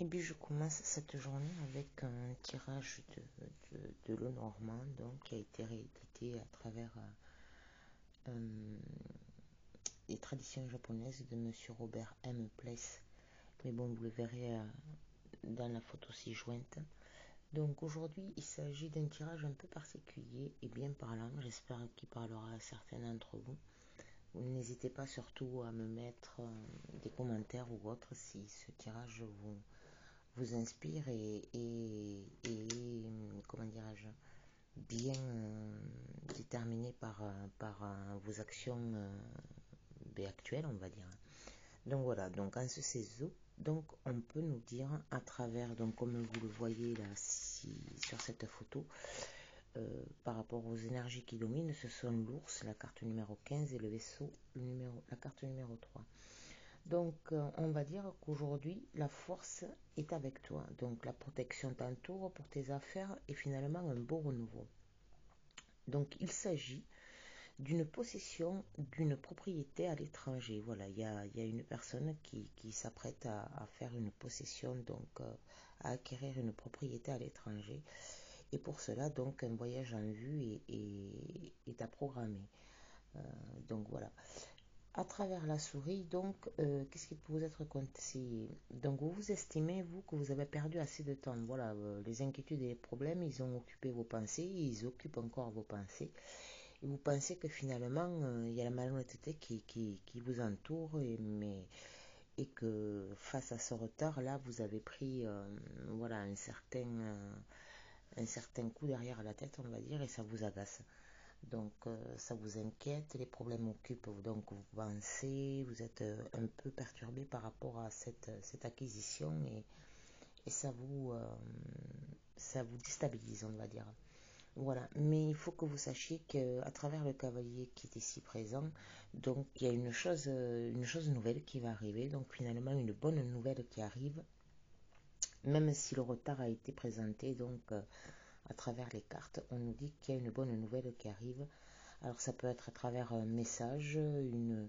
Et puis je commence cette journée avec un tirage de Lenormand, donc, qui a été réédité à travers les traditions japonaises de Monsieur Robert M. Place. Mais bon, vous le verrez dans la photo ci-jointe. Donc aujourd'hui, il s'agit d'un tirage un peu particulier et bien parlant. J'espère qu'il parlera à certains d'entre vous. N'hésitez pas surtout à me mettre des commentaires ou autres si ce tirage vous inspire et comment dirais-je, bien déterminé par vos actions actuelles, on va dire. Donc voilà, donc en ce CESO, donc on peut nous dire à travers, donc comme vous le voyez là sur cette photo, par rapport aux énergies qui dominent, ce sont l'ours, la carte numéro 15, et le vaisseau, la carte numéro 3. Donc on va dire qu'aujourd'hui la force est avec toi, donc la protection t'entoure pour tes affaires et finalement un beau renouveau. Donc il s'agit d'une possession d'une propriété à l'étranger. Voilà, il y a une personne qui s'apprête à faire une possession, donc à acquérir une propriété à l'étranger. Et pour cela, donc, un voyage en vue est à programmer. Donc voilà. À travers la souris, donc, qu'est-ce qui peut vous être conseillé? Donc, vous estimez, vous, que vous avez perdu assez de temps. Voilà, les inquiétudes et les problèmes, ils ont occupé vos pensées, ils occupent encore vos pensées. Et vous pensez que finalement, il y a la malhonnêteté qui vous entoure, et que face à ce retard-là, vous avez pris voilà, un certain coup derrière la tête, on va dire, et ça vous agace. Donc ça vous inquiète, les problèmes occupent donc vos pensées, vous êtes un peu perturbé par rapport à cette acquisition, et ça vous déstabilise, on va dire. Voilà, mais il faut que vous sachiez qu'à travers le cavalier qui est ici présent, donc il y a une chose nouvelle qui va arriver, donc finalement une bonne nouvelle qui arrive, même si le retard a été présenté, donc à travers les cartes, on nous dit qu'il y a une bonne nouvelle qui arrive. Alors ça peut être à travers un message, une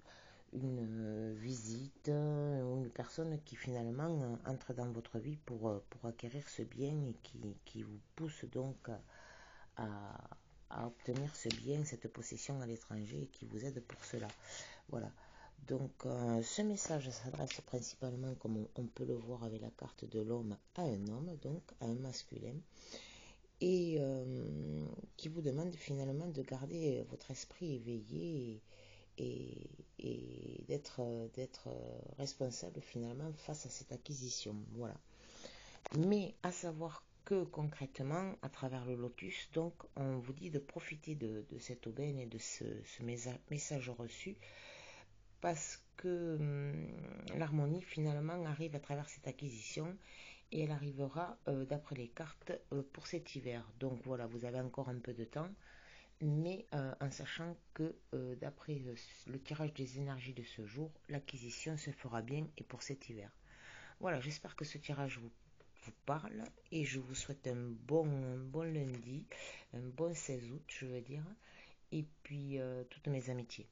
visite, ou une personne qui finalement entre dans votre vie pour acquérir ce bien et qui vous pousse donc à obtenir ce bien, cette possession à l'étranger, et qui vous aide pour cela. Voilà. Donc ce message s'adresse principalement, comme on peut le voir avec la carte de l'homme, à un homme, donc à un masculin, et qui vous demande finalement de garder votre esprit éveillé et d'être responsable finalement face à cette acquisition. Voilà. Mais à savoir que concrètement, à travers le lotus, donc on vous dit de profiter de cette aubaine et de ce message reçu, parce que l'harmonie finalement arrive à travers cette acquisition, et elle arrivera d'après les cartes pour cet hiver. Donc voilà, vous avez encore un peu de temps, mais en sachant que d'après le tirage des énergies de ce jour, l'acquisition se fera bien et pour cet hiver. Voilà, j'espère que ce tirage vous parle, et je vous souhaite un bon lundi, un bon 16 août, je veux dire, et puis toutes mes amitiés.